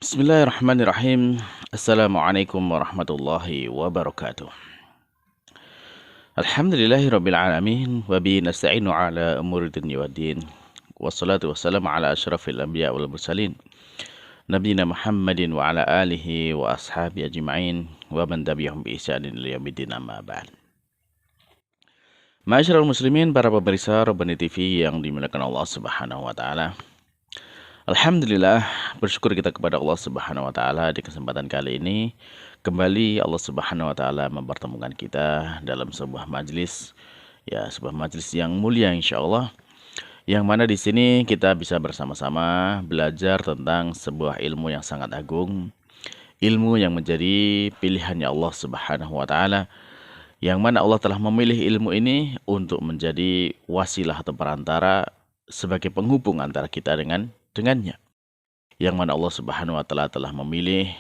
Bismillahirrahmanirrahim. Assalamualaikum warahmatullahi wabarakatuh. Alhamdulillahirabbil alamin wa bihi nasta'inu ala umuri dunya waddin. Wassalatu wassalamu ala asyrafil anbiya wal mursalin. Nabiyina Muhammadin wa ala alihi wa ashabi ajma'in wa man tabi'ahum bi ihsanin ila yaumiddin amma ba'd. Ma'asyiral muslimin, para pemirsa Rabbani TV yang dimuliakan Allah Subhanahu wa taala. Alhamdulillah, bersyukur kita kepada Allah Subhanahu wa taala di kesempatan kali ini kembali Allah Subhanahu wa taala mempertemukan kita dalam sebuah majelis, ya, sebuah majelis yang mulia insyaallah, yang mana di sini kita bisa bersama-sama belajar tentang sebuah ilmu yang sangat agung, ilmu yang menjadi pilihannya Allah Subhanahu wa taala, yang mana Allah telah memilih ilmu ini untuk menjadi wasilah atau perantara sebagai penghubung antara kita dengannya, yang mana Allah Subhanahu wa taala telah memilih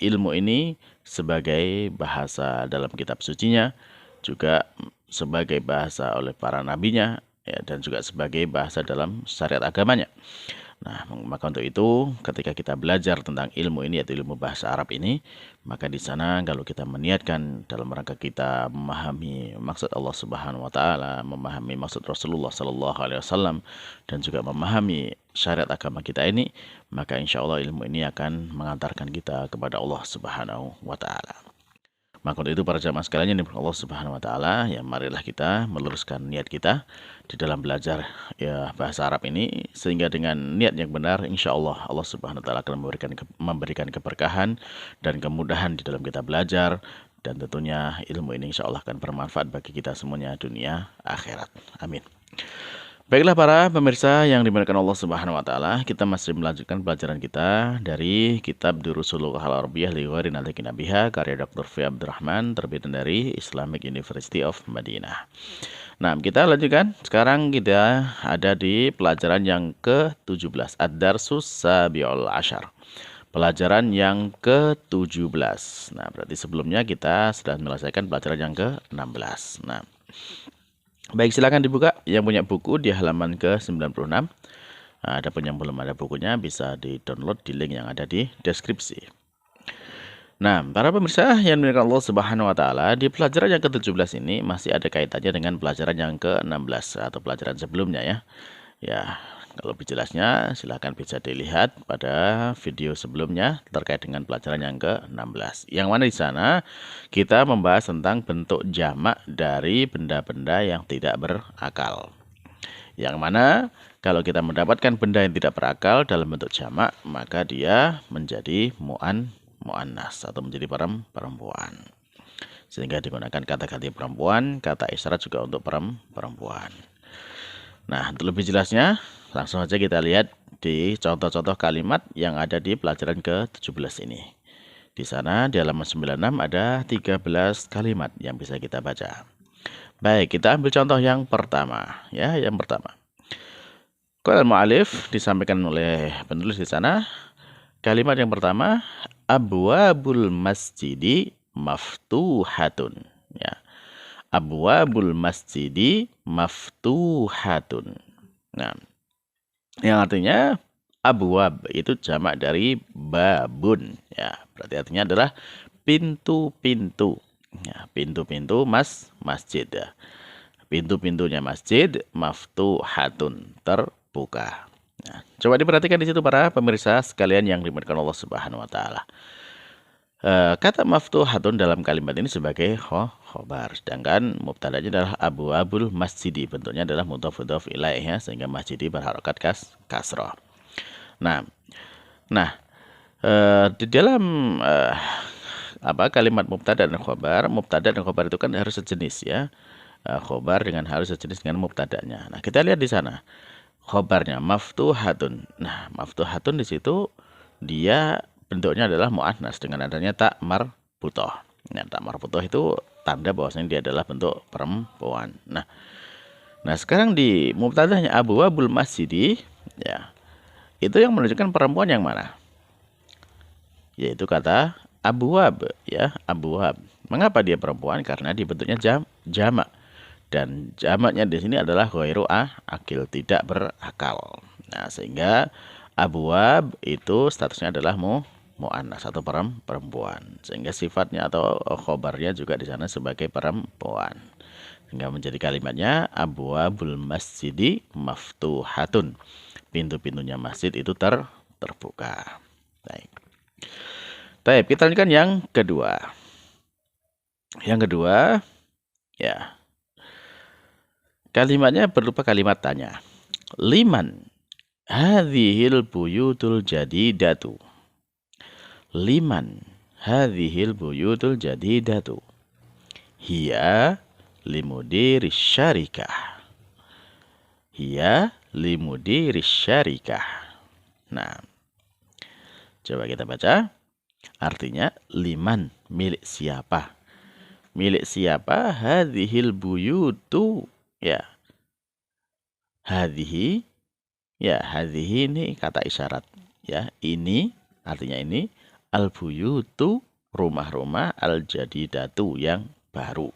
ilmu ini sebagai bahasa dalam kitab sucinya, juga sebagai bahasa oleh para nabinya, ya, dan juga sebagai bahasa dalam syariat agamanya. Nah, maka untuk itu ketika kita belajar tentang ilmu ini, yaitu ilmu bahasa Arab ini, maka di sana kalau kita meniatkan dalam rangka kita memahami maksud Allah Subhanahu wa taala, memahami maksud Rasulullah sallallahu alaihi wasallam, dan juga memahami syariat agama kita ini, maka insya Allah ilmu ini akan mengantarkan kita kepada Allah Subhanahu wa taala. Maka untuk itu para jamaah sekalian yang Allah Subhanahu wa taala, ya, marilah kita meluruskan niat kita di dalam belajar, ya, bahasa Arab ini, sehingga dengan niat yang benar insya Allah Allah Subhanahu wa taala akan memberikan keberkahan dan kemudahan di dalam kita belajar, dan tentunya ilmu ini insya Allah akan bermanfaat bagi kita semuanya dunia akhirat. Amin. Baiklah para pemirsa yang dimuliakan Allah Subhanahu wa taala, kita masih melanjutkan pelajaran kita dari kitab Durusul Lughah Al-Arabiyyah li ghairi natiqin biha karya Dr. Fi Abdurrahman, terbitan dari Islamic University of Madinah. Nah, kita lanjutkan. Sekarang kita ada di pelajaran yang ke-17, Ad-Darsus Sabiul Asyar. Pelajaran yang ke-17. Nah, berarti sebelumnya kita sudah menyelesaikan pelajaran yang ke-16. Nah, baik, silakan dibuka yang punya buku di halaman ke-96. Nah, adapun yang belum ada bukunya bisa di-download di link yang ada di deskripsi. Nah, para pemirsa yang dimuliakan Allah Subhanahu wa taala, di pelajaran yang ke-17 ini masih ada kaitannya dengan pelajaran yang ke-16 atau pelajaran sebelumnya, ya. Ya, kalau lebih jelasnya silahkan bisa dilihat pada video sebelumnya terkait dengan pelajaran yang ke-16. Yang mana di sana kita membahas tentang bentuk jamak dari benda-benda yang tidak berakal. Yang mana kalau kita mendapatkan benda yang tidak berakal dalam bentuk jamak, maka dia menjadi mu'annas atau menjadi perempuan. Sehingga digunakan kata ganti perempuan, kata isyarat juga untuk perempuan. Nah, untuk lebih jelasnya langsung saja kita lihat di contoh-contoh kalimat yang ada di pelajaran ke-17 ini. Di sana di halaman 96 ada 13 kalimat yang bisa kita baca. Baik, kita ambil contoh yang pertama, ya, yang pertama. Qala al-mu'allif, disampaikan oleh penulis di sana, kalimat yang pertama, abwabul masjidi maftuhatun, ya. Abwabul masjidi maftuhatun. Nah, yang artinya abwab itu jamak dari babun, ya. Berarti artinya adalah pintu-pintu. Ya, pintu-pintu masjid, ya. Pintu-pintunya masjid maftuhatun, terbuka. Nah, coba diperhatikan di situ para pemirsa sekalian yang dimuliakan Allah Subhanahu wa taala. Kata maftuhatun dalam kalimat ini sebagai khobar, sedangkan mubtada'nya adalah abwabul masjidi, bentuknya adalah mudhaf ilaih, ya, sehingga masjidi berharokat kasrah. Nah, di dalam kalimat mubtada dan khobar itu kan harus sejenis, ya. Khobar harus sejenis dengan mubtada'nya. Nah, kita lihat di sana khobarnya maftuhatun. Nah, maftuhatun di situ dia bentuknya adalah mu'annas dengan adanya tak marbutoh. Nah, tak marbutoh itu tanda bahwasanya dia adalah bentuk perempuan. Nah, sekarang di mubtada'nya abwabul masjidi, ya, itu yang menunjukkan perempuan yang mana? Yaitu kata abwab, ya, abwab. Mengapa dia perempuan? Karena dia bentuknya jamak. Dan jamaknya di sini adalah ghairu akil, tidak berakal. Nah, sehingga Abwab itu statusnya adalah mu'annas atau perempuan. Sehingga sifatnya atau khobarnya juga di sana sebagai perempuan. Sehingga menjadi kalimatnya abwabul masjidi maftuhatun. Pintu-pintunya masjid itu terbuka. Baik. Baik, kita lanjutkan yang kedua. Yang kedua, ya. Kalimatnya berupa kalimat tanya. Liman hadhil buyutul jadidatu. Liman hadhil buyutul jadidatu. Hiya limudiris syarikah. Hiya limudiris syarikah. Nah, coba kita baca. Artinya liman, milik siapa? Milik siapa? Hadhil buyutu. Ya. Hadhihi. Ya, hadhihi ini kata isyarat. Ya, ini artinya ini. Al-buyutu, rumah-rumah, al-jadidatu yang baru.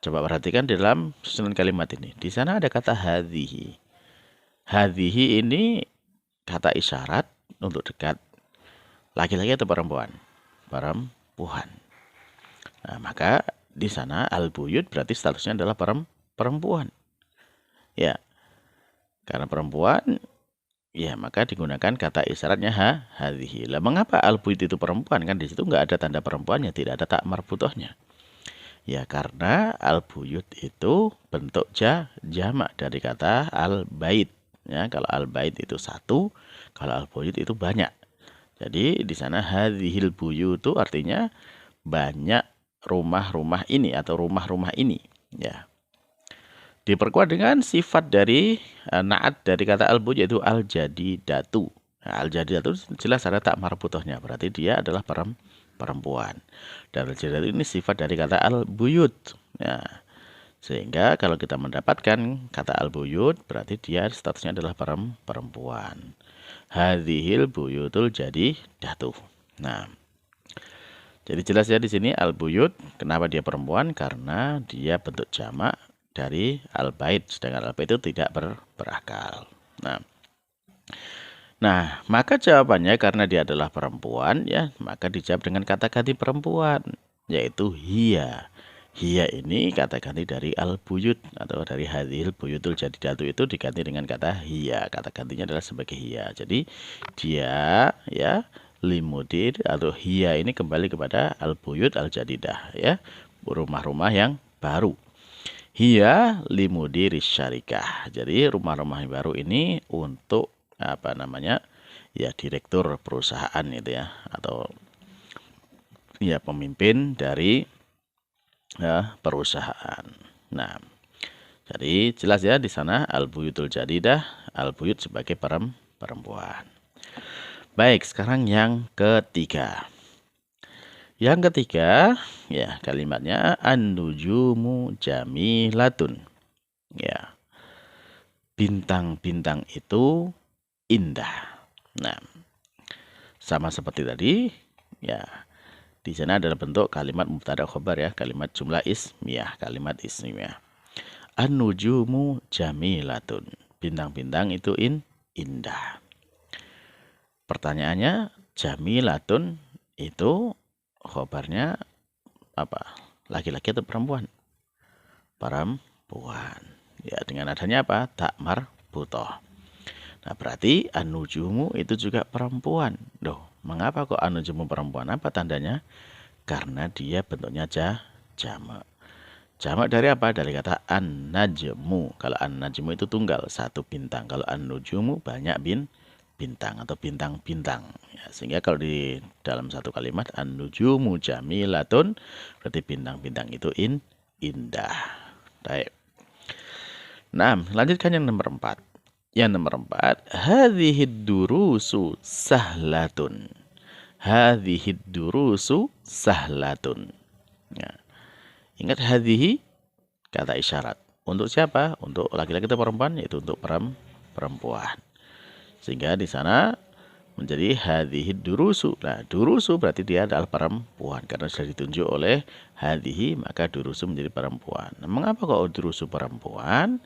Coba perhatikan di dalam susunan kalimat ini. Di sana ada kata hadhihi. Hadhihi ini kata isyarat untuk dekat. Laki-laki atau perempuan? Perempuan. Nah, maka di sana al-buyut berarti statusnya adalah perempuan. Ya. Karena perempuan, ya maka digunakan kata isyaratnya hadhihi. Lah mengapa al-buyut itu perempuan? Kan di situ nggak ada tanda perempuannya, tidak ada tak marbutohnya. Ya karena al-buyut itu bentuk jamak dari kata al-bait. Ya, kalau al-bait itu satu, kalau al-buyut itu banyak. Jadi di sana hadhil buyutu artinya banyak rumah-rumah ini atau rumah-rumah ini. Ya. Diperkuat dengan sifat dari naat dari kata al-buyut yaitu al-jadidatu. Nah, al-jadidatu jelas ada tak marbutohnya, berarti dia adalah perempuan. Dan al-jadidatu ini sifat dari kata al-buyut. Ya. Sehingga kalau kita mendapatkan kata al-buyut berarti dia statusnya adalah perempuan. Hadhil buyutul jadidatu. Nah, jadi jelas ya di sini al-buyut. Kenapa dia perempuan? Karena dia bentuk jamak dari al-bait. Sedangkan al-bait itu tidak berakal. Nah, maka jawabannya karena dia adalah perempuan, ya, maka dijawab dengan kata ganti perempuan, yaitu hiya. Hiya ini kata ganti dari al-buyut atau dari hadhil buyutul jadidatu itu diganti dengan kata hiya. Kata gantinya adalah sebagai hiya. Jadi dia ya limudir atau hiya ini kembali kepada al-buyut al-jadidah ya, rumah-rumah yang baru. Hiya limudiris syarikah. Jadi rumah-rumah yang baru ini untuk apa namanya? Ya direktur perusahaan itu ya atau ya pemimpin dari ya, perusahaan. Nah, jadi jelas ya di sana al-buyutul jadidah, al-buyut sebagai perempuan. Baik, sekarang yang ketiga. Yang ketiga, ya kalimatnya an-nujumu jamilatun. Ya. Bintang-bintang itu indah. Nah, sama seperti tadi, ya. Di sana adalah bentuk kalimat mubtada khobar ya, kalimat jumlah ismiyah, kalimat ismiyah. An-nujumu jamilatun. Bintang-bintang itu indah. Pertanyaannya, jamilatun itu khobarnya apa? Laki-laki atau perempuan? Perempuan. Ya, dengan adanya apa? Tak marbutoh. Nah, berarti an-nujumu itu juga perempuan. Loh, mengapa kok an-nujumu perempuan? Apa tandanya? Karena dia bentuknya jamak. Jamak dari apa? Dari kata an-najmu. Kalau an-najmu itu tunggal, satu bintang. Kalau an-nujumu banyak bintang atau bintang-bintang. Ya, sehingga kalau di dalam satu kalimat an-nujumu jamilatun, berarti bintang-bintang itu indah. Baik. Nah, lanjutkan yang nomor 4. Yang nomor 4, hadhihid durusu sahlatun. Hadhihid durusu sahlatun. Ya. Ingat hadhihi kata isyarat. Untuk siapa? Untuk laki-laki atau perempuan? Yaitu untuk perempuan. Sehingga di sana menjadi hadhihid durusu. Nah, durusu berarti dia adalah perempuan. Karena sudah ditunjuk oleh hadhihi, maka durusu menjadi perempuan. Nah, mengapa kok durusu perempuan?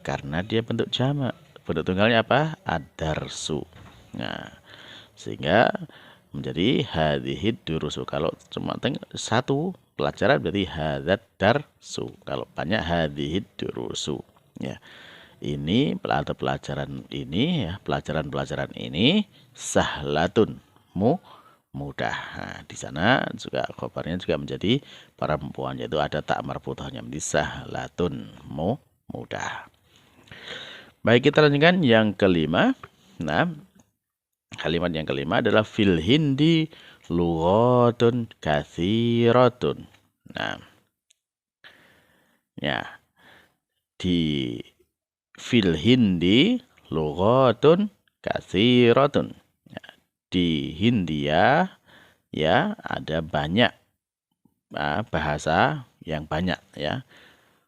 Karena dia bentuk jamak. bentuk tunggalnya apa? Ad-darsu. Nah, sehingga menjadi hadhihi durusu. Kalau cuma satu pelajaran berarti hadzat darsu. Kalau banyak hadhihi durusu. Ya. Ini pelajaran ini ya, pelajaran-pelajaran ini sahlatun mudah. Nah, di sana juga khobarnya juga menjadi perempuan, yaitu ada tak marbuthahnya menjadi sahlatun mudah. Baik, kita lanjutkan yang kelima. Nah, kalimat yang kelima adalah fil hindi lughatun katsiratun. Nah, ya, di fil hindi lughatun katsiratun. Di Hindia ya ada banyak bahasa yang banyak ya.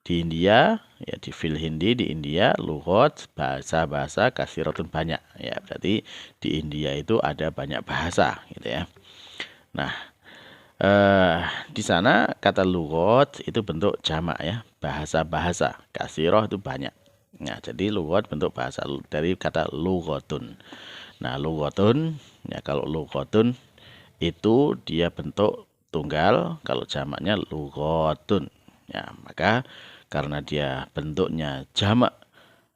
Di India ya, di fil hindi di India lughat bahasa-bahasa katsiratun banyak ya. Berarti di India itu ada banyak bahasa gitu ya. Nah, di sana kata lughat itu bentuk jamak ya, bahasa-bahasa. Katsirah itu banyak. Nah, jadi lughat bentuk bahasa dari kata lughatun. Nah, lughatun ya, kalau lughatun itu dia bentuk tunggal, kalau jamaknya lughatun. Ya, maka karena dia bentuknya jamak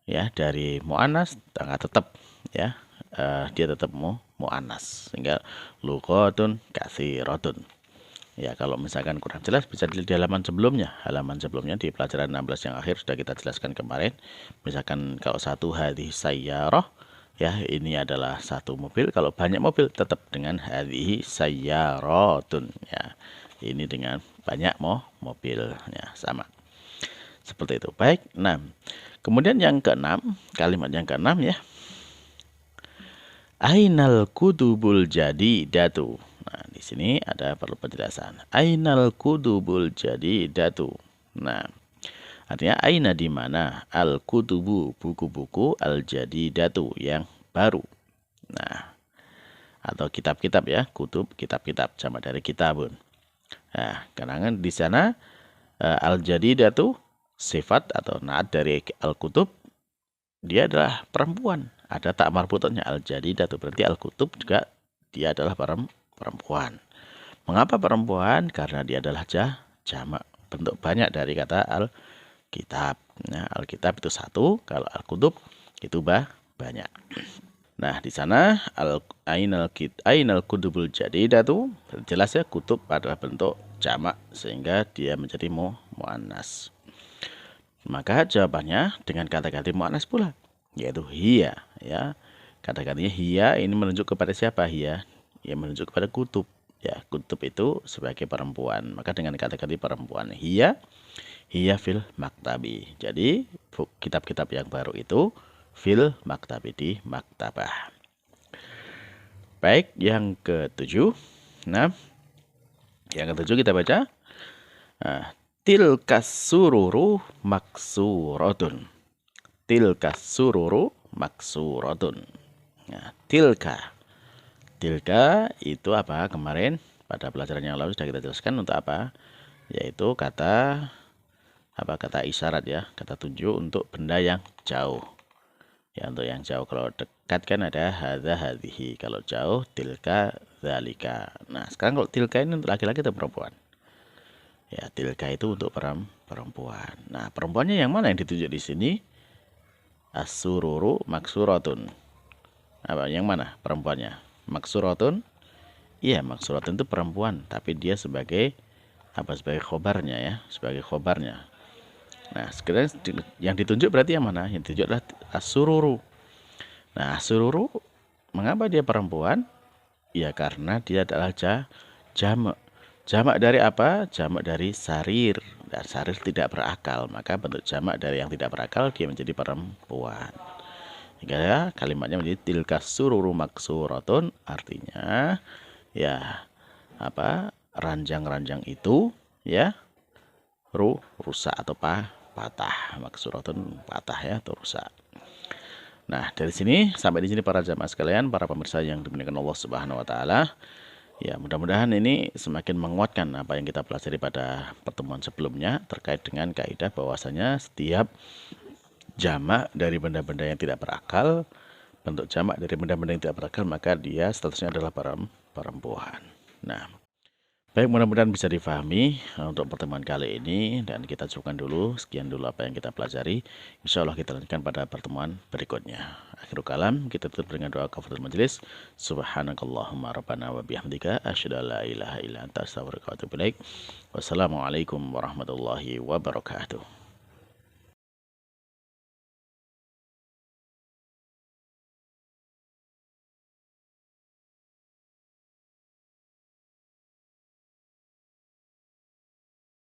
ya dari muannas, tetap ya dia tetap muannas, sehingga lughatun katsiratun. Ya, kalau misalkan kurang jelas bisa dilihat di halaman sebelumnya. Halaman sebelumnya di pelajaran 16 yang akhir sudah kita jelaskan kemarin. Misalkan kalau satu hadis sayyarah ya, ini adalah satu mobil. Kalau banyak mobil tetap dengan hadhihi sayyaratun ya. Ini dengan banyak mobil ya, sama. Seperti itu. Baik. Nah, kemudian yang keenam, kalimat yang keenam ya. Ainal kutubul jadidatu. Nah, di sini ada perlu penjelasan. Ainal kutubul jadidatu. Nah, artinya aina di mana? Al kutubu buku-buku al jadidatu yang baru. Nah, atau kitab-kitab ya, kutub kitab-kitab sama dari kitabun. Nah, karena di sana al jadidatu sifat atau naat dari al kutub, dia adalah perempuan. Ada tak marbuthahnya al jadidatu, berarti al kutub juga dia adalah perempuan. Mengapa perempuan? Karena dia adalah jamak, bentuk banyak dari kata al kitab. Nah, Alkitab itu satu, kalau Al-Kutub itu banyak. Nah, di sana ainal kutubul jadidatu, jelas ya kutub pada bentuk jamak sehingga dia menjadi muannas. Maka jawabannya dengan kata ganti muannas pula, yaitu hiya ya. Kata gantinya hiya ini menunjuk kepada siapa? Hiya yang menunjuk kepada kutub. Ya, kutub itu sebagai perempuan. Maka dengan kata ganti perempuan hiya fil maktabi. Jadi kitab-kitab yang baru itu fil maktabi, di maktabah. Baik, yang ketujuh. Nah, yang ketujuh kita baca. Nah, tilkas sururu maksuratun. Tilkas sururu maksuratun. Nah, tilka itu apa? Kemarin pada pelajaran yang lalu sudah kita jelaskan untuk apa? Yaitu kata isyarat ya, kata tunjuk untuk benda yang jauh. Ya, untuk yang jauh. Kalau dekat kan ada hadza hadhihi, kalau jauh tilka dzalika. Nah, sekarang kalau tilka ini untuk laki-laki atau perempuan? Ya, tilka itu untuk perempuan. Nah, perempuannya yang mana yang ditunjuk di sini? As-sururu maksuratun. Apa yang mana perempuannya? Maksuratun? Iya, maksuratun itu perempuan, tapi dia sebagai sebagai khobarnya ya, sebagai khobarnya. Nah, sekarang yang ditunjuk berarti yang mana? Yang ditunjuk adalah as-sururu. Nah, as-sururu mengapa dia perempuan? Ya, karena dia adalah jamak. Jamak dari apa? Jamak dari sarir. Dan sarir tidak berakal, maka bentuk jamak dari yang tidak berakal dia menjadi perempuan. Hingga kalimatnya menjadi tilkas sururu maksuratun, artinya ya ranjang-ranjang itu ya rusak atau patah. Maksuratun patah ya, atau rusak. Nah, dari sini sampai di sini para jamaah sekalian, para pemirsa yang dimuliakan Allah Subhanahu wa taala. Ya, mudah-mudahan ini semakin menguatkan apa yang kita pelajari pada pertemuan sebelumnya terkait dengan kaidah bahwasanya setiap jamak dari benda-benda yang tidak berakal, bentuk jamak dari benda-benda yang tidak berakal, maka dia statusnya adalah perempuan. Nah, baik, mudah-mudahan bisa difahami untuk pertemuan kali ini, dan kita cukupkan dulu. Sekian dulu apa yang kita pelajari. Insya Allah kita lanjutkan pada pertemuan berikutnya. Akhirul kalam, kita tutup dengan doa kafaratul majelis. Subhanakallahumma rabbana wa bihamdika asyhadu an la ilaha illa anta astaghfiruka wa atubu ilaik. Wassalamualaikum warahmatullahi wabarakatuh.